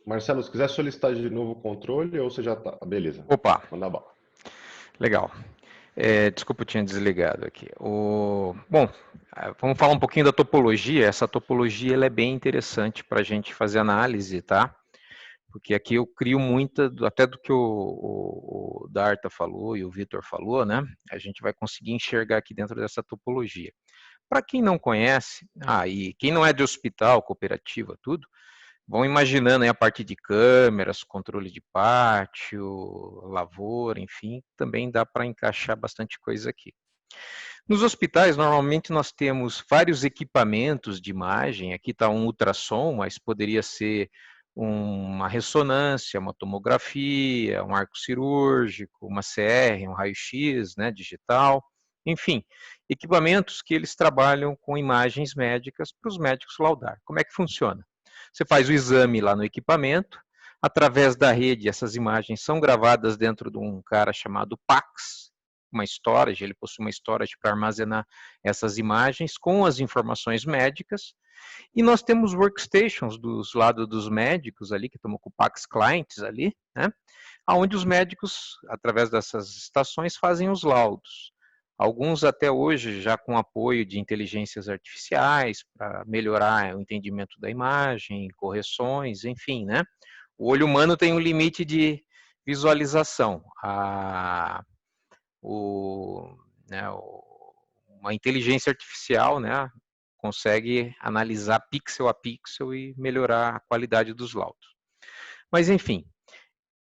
Marcelo, se quiser solicitar de novo o controle, ou você já está? Beleza. Opa. Manda bala. Legal. Desculpa, eu tinha desligado aqui. Bom, vamos falar um pouquinho da topologia. Essa topologia ela é bem interessante para a gente fazer análise, tá? Porque aqui eu crio muita, até do que o Darta falou e o Vitor falou, né? A gente vai conseguir enxergar aqui dentro dessa topologia. Para quem não conhece, e quem não é de hospital, cooperativa, tudo, vão imaginando aí a parte de câmeras, controle de pátio, lavoura, enfim, também dá para encaixar bastante coisa aqui. Nos hospitais, normalmente nós temos vários equipamentos de imagem, aqui está um ultrassom, mas poderia ser uma ressonância, uma tomografia, um arco cirúrgico, uma CR, um raio-x, né, digital, enfim, equipamentos que eles trabalham com imagens médicas para os médicos laudar. Como é que funciona? Você faz o exame lá no equipamento, através da rede essas imagens são gravadas dentro de um cara chamado PAX, uma storage, ele possui uma storage para armazenar essas imagens com as informações médicas. E nós temos workstations dos lados dos médicos ali, que estão com Pax Clients ali, né? Onde os médicos, através dessas estações, fazem os laudos. Alguns até hoje já com apoio de inteligências artificiais para melhorar o entendimento da imagem, correções, enfim, né? O olho humano tem um limite de visualização. Uma inteligência artificial, né, consegue analisar pixel a pixel e melhorar a qualidade dos laudos. Mas, enfim,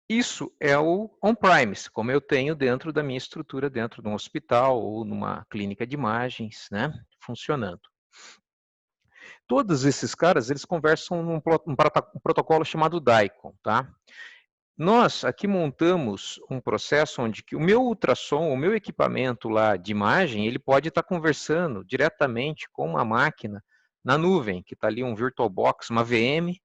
isso é o on-premise, como eu tenho dentro da minha estrutura, dentro de um hospital ou numa clínica de imagens, né, funcionando. Todos esses caras, eles conversam num protocolo chamado DICOM, tá? Nós aqui montamos um processo onde que o meu ultrassom, o meu equipamento lá de imagem, ele pode estar conversando diretamente com uma máquina na nuvem, que está ali um VirtualBox, uma VM,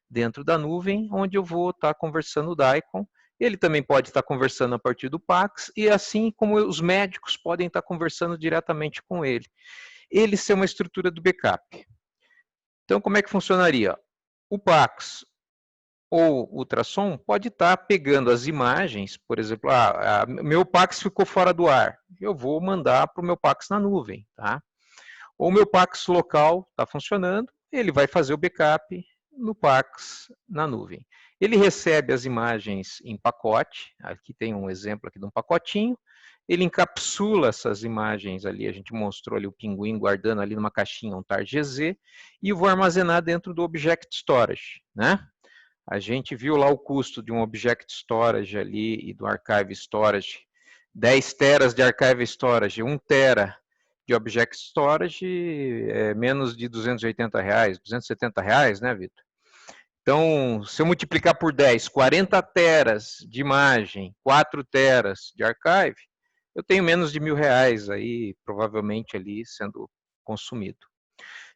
dentro da nuvem, onde eu vou estar conversando o DICOM. Ele também pode estar conversando a partir do Pax, e assim como os médicos podem estar conversando diretamente com ele. Ele ser uma estrutura do backup. Então, como é que funcionaria? O Pax ou ultrassom pode estar pegando as imagens, por exemplo, meu Pax ficou fora do ar, eu vou mandar para o meu Pax na nuvem, tá? Ou o meu Pax local está funcionando, ele vai fazer o backup no Pax na nuvem. Ele recebe as imagens em pacote, aqui tem um exemplo aqui de um pacotinho, ele encapsula essas imagens ali, a gente mostrou ali o pinguim guardando ali numa caixinha um TAR-GZ, e eu vou armazenar dentro do Object Storage, né? A gente viu lá o custo de um Object Storage ali e do Archive Storage, 10 teras de Archive Storage, 1 tera de Object Storage, é menos de R$280, R$270, né, Vitor? Então, se eu multiplicar por 10, 40 teras de imagem, 4 teras de Archive, eu tenho menos de R$1.000 aí, provavelmente ali sendo consumido.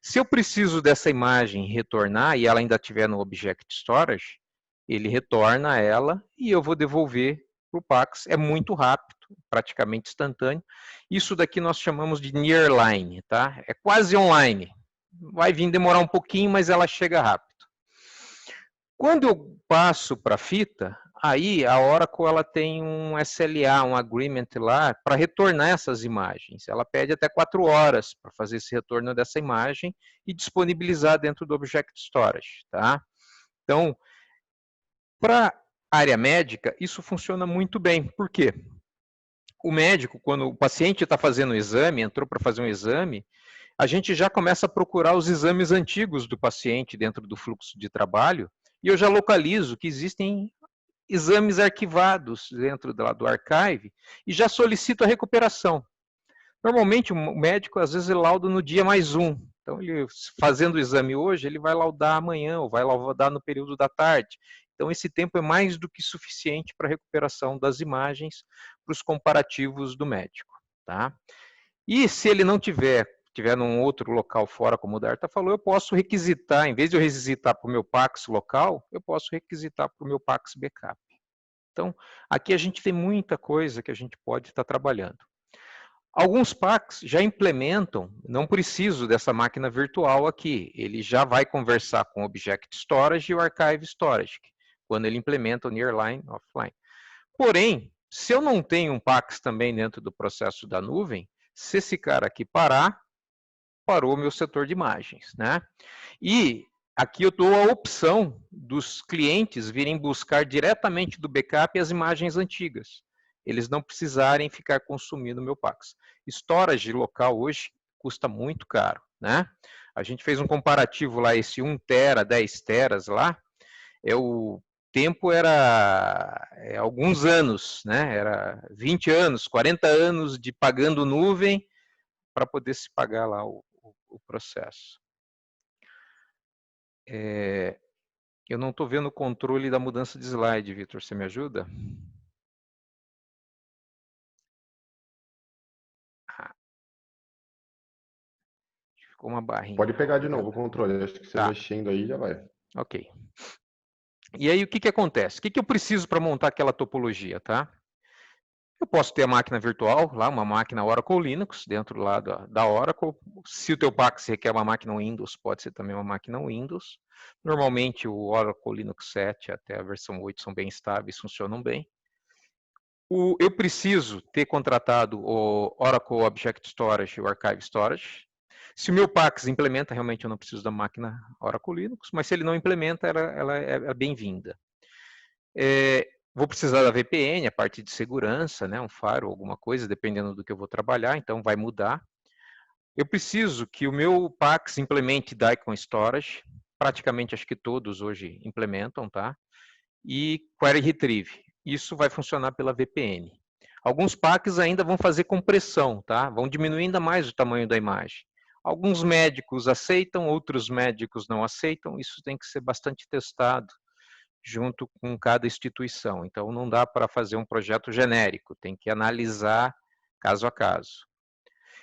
Se eu preciso dessa imagem retornar e ela ainda estiver no Object Storage, ele retorna ela e eu vou devolver para o Pax. É muito rápido, praticamente instantâneo. Isso daqui nós chamamos de nearline, tá? É quase online. Vai vir demorar um pouquinho, mas ela chega rápido. Quando eu passo para a fita, aí a Oracle ela tem um SLA, um agreement lá, para retornar essas imagens. Ela pede até 4 horas para fazer esse retorno dessa imagem e disponibilizar dentro do Object Storage, tá? Então, para a área médica, isso funciona muito bem. Por quê? O médico, quando o paciente está fazendo o exame, entrou para fazer um exame, a gente já começa a procurar os exames antigos do paciente dentro do fluxo de trabalho, e eu já localizo que existem exames arquivados dentro do archive e já solicito a recuperação. Normalmente o médico, às vezes, ele lauda no dia +1. Então, ele fazendo o exame hoje, ele vai laudar amanhã ou vai laudar no período da tarde. Então, esse tempo é mais do que suficiente para a recuperação das imagens para os comparativos do médico, tá? E se ele não tiver num outro local fora, como o Darta falou, eu posso requisitar, em vez de eu requisitar para o meu Pax local, eu posso requisitar para o meu Pax Backup. Então, aqui a gente tem muita coisa que a gente pode estar trabalhando. Alguns Pax já implementam, não preciso dessa máquina virtual aqui, ele já vai conversar com o Object Storage e o Archive Storage, quando ele implementa o Nearline Offline. Porém, se eu não tenho um Pax também dentro do processo da nuvem, se esse cara aqui parar, parou o meu setor de imagens, né? E aqui eu dou a opção dos clientes virem buscar diretamente do backup as imagens antigas. Eles não precisarem ficar consumindo o meu Pax. Storage local hoje custa muito caro, né? A gente fez um comparativo lá, esse 1 tera, 10 teras lá, o tempo era alguns anos, né? Era 20 anos, 40 anos de pagando nuvem para poder se pagar lá o processo. Eu não estou vendo o controle da mudança de slide, Vitor, você me ajuda? Ficou uma barrinha. Pode pegar de novo o controle, acho que você mexendo aí já vai. Ok. E aí o que acontece? O que eu preciso para montar aquela topologia, tá? Eu posso ter a máquina virtual, lá uma máquina Oracle Linux, dentro lá da Oracle. Se o teu Pax requer uma máquina Windows, pode ser também uma máquina Windows. Normalmente o Oracle Linux 7 até a versão 8 são bem estáveis, funcionam bem. Eu preciso ter contratado o Oracle Object Storage e o Archive Storage. Se o meu Pax implementa, realmente eu não preciso da máquina Oracle Linux, mas se ele não implementa, ela é bem-vinda. Vou precisar da VPN, a parte de segurança, né, um firewall, alguma coisa, dependendo do que eu vou trabalhar, então vai mudar. Eu preciso que o meu Pax implemente Daikon Storage, praticamente acho que todos hoje implementam, tá? E Query Retrieve. Isso vai funcionar pela VPN. Alguns Pax ainda vão fazer compressão, tá? Vão diminuir ainda mais o tamanho da imagem. Alguns médicos aceitam, outros médicos não aceitam. Isso tem que ser bastante testado junto com cada instituição. Então, não dá para fazer um projeto genérico, tem que analisar caso a caso.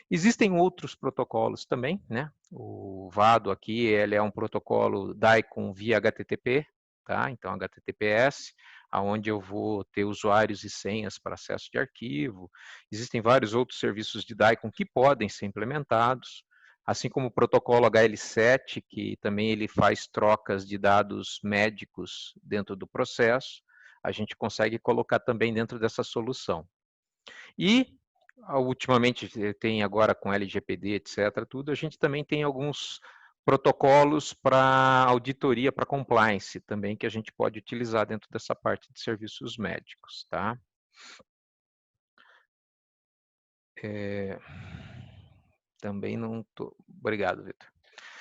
Existem outros protocolos também, né? O Vado aqui, ele é um protocolo Daikon via HTTP, tá? Então, HTTPS, aonde eu vou ter usuários e senhas para acesso de arquivo. Existem vários outros serviços de Daikon que podem ser implementados, assim como o protocolo HL7, que também ele faz trocas de dados médicos dentro do processo, a gente consegue colocar também dentro dessa solução. E, ultimamente, tem agora com LGPD, etc., tudo, a gente também tem alguns protocolos para auditoria, para compliance também, que a gente pode utilizar dentro dessa parte de serviços médicos, tá? Também não tô... Obrigado, Vitor.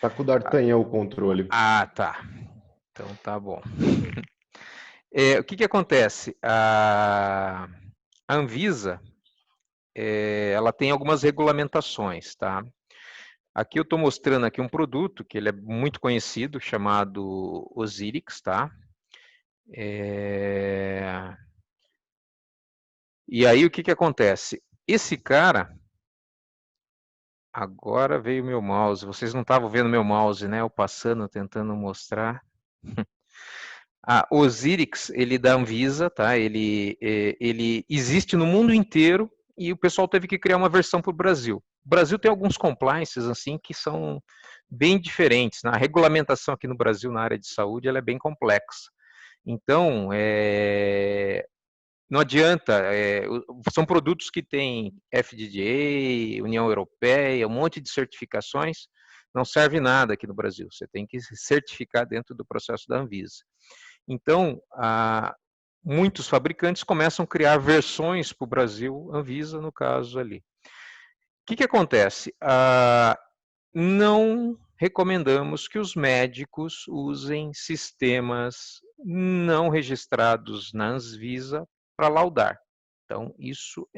Tá com o D'Artagnan o controle. Ah, tá. Então tá bom. O que acontece? A Anvisa, ela tem algumas regulamentações, tá? Aqui eu estou mostrando aqui um produto que ele é muito conhecido, chamado Osiris, tá? E aí o que acontece? Esse cara, agora veio meu mouse, vocês não estavam vendo meu mouse, né? Eu passando, tentando mostrar. O Osiris, ele da Anvisa, tá? Ele existe no mundo inteiro e o pessoal teve que criar uma versão para o Brasil. O Brasil tem alguns compliances assim que são bem diferentes. A regulamentação aqui no Brasil na área de saúde ela é bem complexa. Então, não adianta, são produtos que têm FDA, União Europeia, um monte de certificações, não serve nada aqui no Brasil. Você tem que se certificar dentro do processo da Anvisa. Então, muitos fabricantes começam a criar versões para o Brasil, Anvisa no caso ali. O que acontece? Não recomendamos que os médicos usem sistemas não registrados na Anvisa para laudar. Então, isso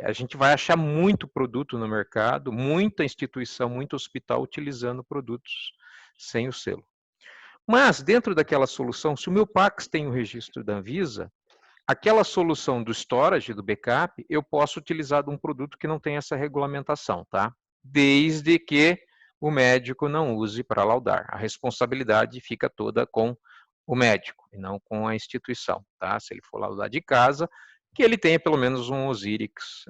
a gente vai achar muito produto no mercado, muita instituição, muito hospital utilizando produtos sem o selo. Mas, dentro daquela solução, se o meu Pax tem o registro da Anvisa, aquela solução do storage, do backup, eu posso utilizar de um produto que não tem essa regulamentação, tá? Desde que o médico não use para laudar. A responsabilidade fica toda com o médico e não com a instituição, tá? Se ele for laudar de casa, que ele tenha pelo menos um Osiris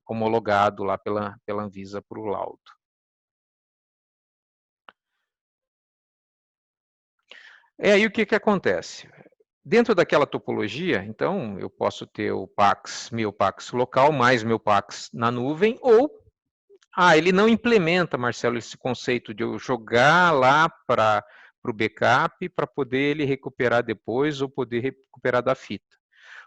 homologado lá pela Anvisa para o laudo. Aí o que acontece? Dentro daquela topologia, então, eu posso ter o Pax, meu Pax local, mais meu Pax na nuvem, ou, ele não implementa, Marcelo, esse conceito de eu jogar lá para o backup para poder ele recuperar depois ou poder recuperar da fita.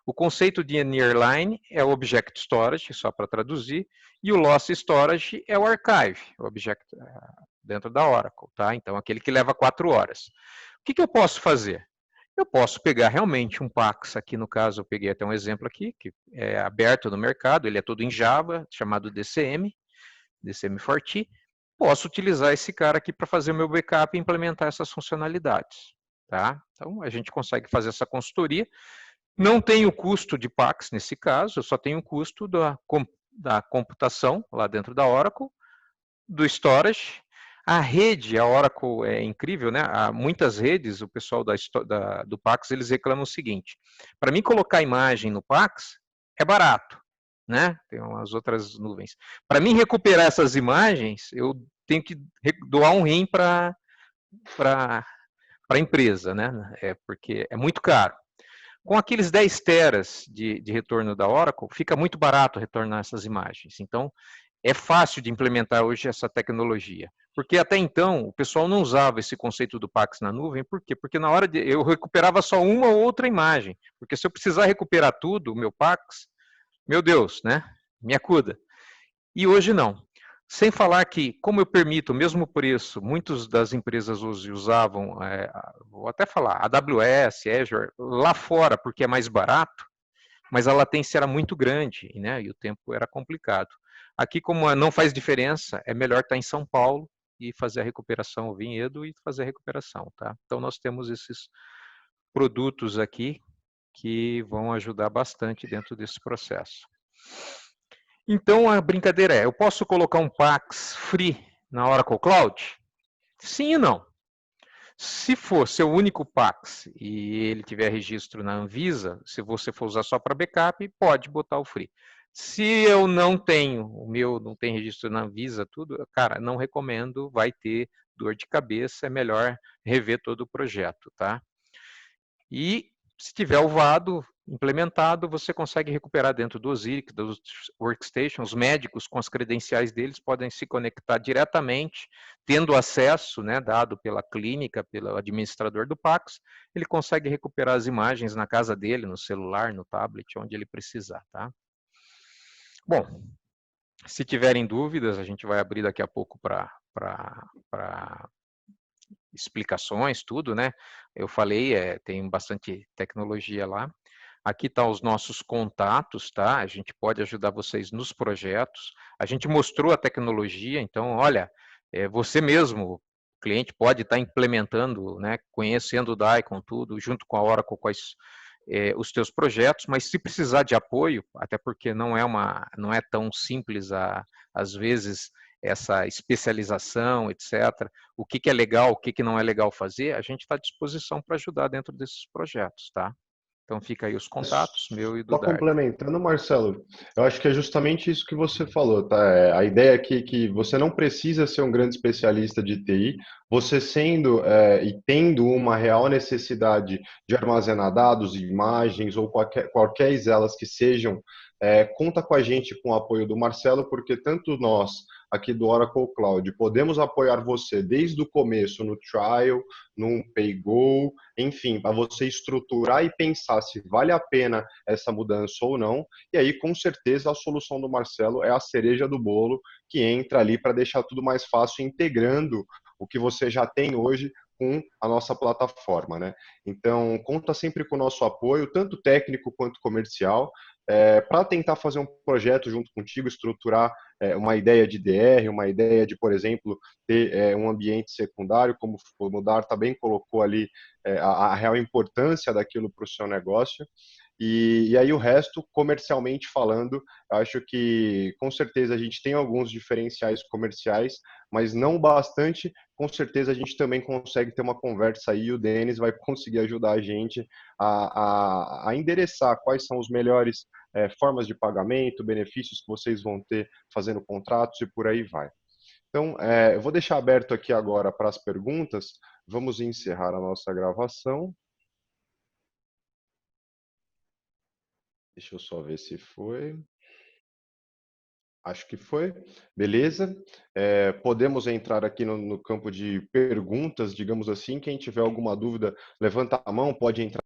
O conceito de Nearline é o Object Storage, só para traduzir, e o Loss Storage é o Archive, o Object dentro da Oracle, tá? Então, aquele que leva 4 horas. O que eu posso fazer? Eu posso pegar realmente um Pax, aqui no caso eu peguei até um exemplo aqui, que é aberto no mercado, ele é todo em Java, chamado DCM 4T. Posso utilizar esse cara aqui para fazer o meu backup e implementar essas funcionalidades, tá? Então, a gente consegue fazer essa consultoria. Não tem o custo de Pax nesse caso, eu só tenho o custo da computação lá dentro da Oracle, do storage. A rede, a Oracle é incrível, né? Há muitas redes, o pessoal do Pax, eles reclamam o seguinte: para mim colocar a imagem no Pax, é barato, né? Tem umas outras nuvens. Para mim recuperar essas imagens, eu tenho que doar um rim para a empresa, né? Porque é muito caro. Com aqueles 10 teras de retorno da Oracle, fica muito barato retornar essas imagens. Então, é fácil de implementar hoje essa tecnologia. Porque até então, o pessoal não usava esse conceito do Pax na nuvem. Por quê? Porque na hora de eu recuperava só uma ou outra imagem. Porque se eu precisar recuperar tudo, o meu Pax, meu Deus, né? Me acuda. E hoje não. Sem falar que, como eu permito o mesmo preço, muitas das empresas hoje usavam, vou até falar, AWS, Azure, lá fora, porque é mais barato, mas a latência era muito grande, né? E o tempo era complicado. Aqui, como não faz diferença, é melhor estar em São Paulo e fazer a recuperação ao vinhedo e fazer a recuperação, tá? Então, nós temos esses produtos aqui que vão ajudar bastante dentro desse processo. Então, a brincadeira é, eu posso colocar um Pax free na Oracle Cloud? Sim e não. Se for seu único Pax e ele tiver registro na Anvisa, se você for usar só para backup, pode botar o free. Se eu não tenho, o meu não tem registro na Anvisa, tudo, cara, não recomendo, vai ter dor de cabeça, é melhor rever todo o projeto, tá? E se tiver o VADO implementado, você consegue recuperar dentro do Osiris, dos workstations, os médicos com as credenciais deles podem se conectar diretamente, tendo acesso, né, dado pela clínica, pelo administrador do Pax, ele consegue recuperar as imagens na casa dele, no celular, no tablet, onde ele precisar, tá? Bom, se tiverem dúvidas, a gente vai abrir daqui a pouco para explicações, tudo, né? Eu falei, tem bastante tecnologia lá. Aqui estão os nossos contatos, tá? A gente pode ajudar vocês nos projetos. A gente mostrou a tecnologia, então, olha, você mesmo, o cliente pode estar implementando, né? Conhecendo o Daikon, tudo, junto com a Oracle, quais os teus projetos, mas se precisar de apoio, até porque não é tão simples às vezes essa especialização, etc. O que é legal, o que não é legal fazer, a gente está à disposição para ajudar dentro desses projetos, tá? Então fica aí os contatos, meu e do Só Dark. complementando, Marcelo, eu acho que é justamente isso que você falou, tá? A ideia aqui é que você não precisa ser um grande especialista de TI, você sendo e tendo uma real necessidade de armazenar dados, imagens ou qualquer elas que sejam, conta com a gente com o apoio do Marcelo, porque tanto nós aqui do Oracle Cloud podemos apoiar você desde o começo no trial, no pay-go, enfim, para você estruturar e pensar se vale a pena essa mudança ou não. E aí, com certeza, a solução do Marcelo é a cereja do bolo que entra ali para deixar tudo mais fácil, integrando o que você já tem hoje com a nossa plataforma, né? Então, conta sempre com o nosso apoio, tanto técnico quanto comercial, para tentar fazer um projeto junto contigo, estruturar uma ideia de DR, uma ideia de, por exemplo, ter um ambiente secundário, como o Dar também colocou ali a real importância daquilo para o seu negócio. E aí o resto, comercialmente falando, acho que com certeza a gente tem alguns diferenciais comerciais, mas não bastante. Com certeza a gente também consegue ter uma conversa aí e o Denis vai conseguir ajudar a gente a endereçar quais são os melhores formas de pagamento, benefícios que vocês vão ter fazendo contratos e por aí vai. Então, eu vou deixar aberto aqui agora para as perguntas. Vamos encerrar a nossa gravação. Deixa eu só ver se foi. Acho que foi. Beleza. Podemos entrar aqui no campo de perguntas, digamos assim. Quem tiver alguma dúvida, levanta a mão, pode entrar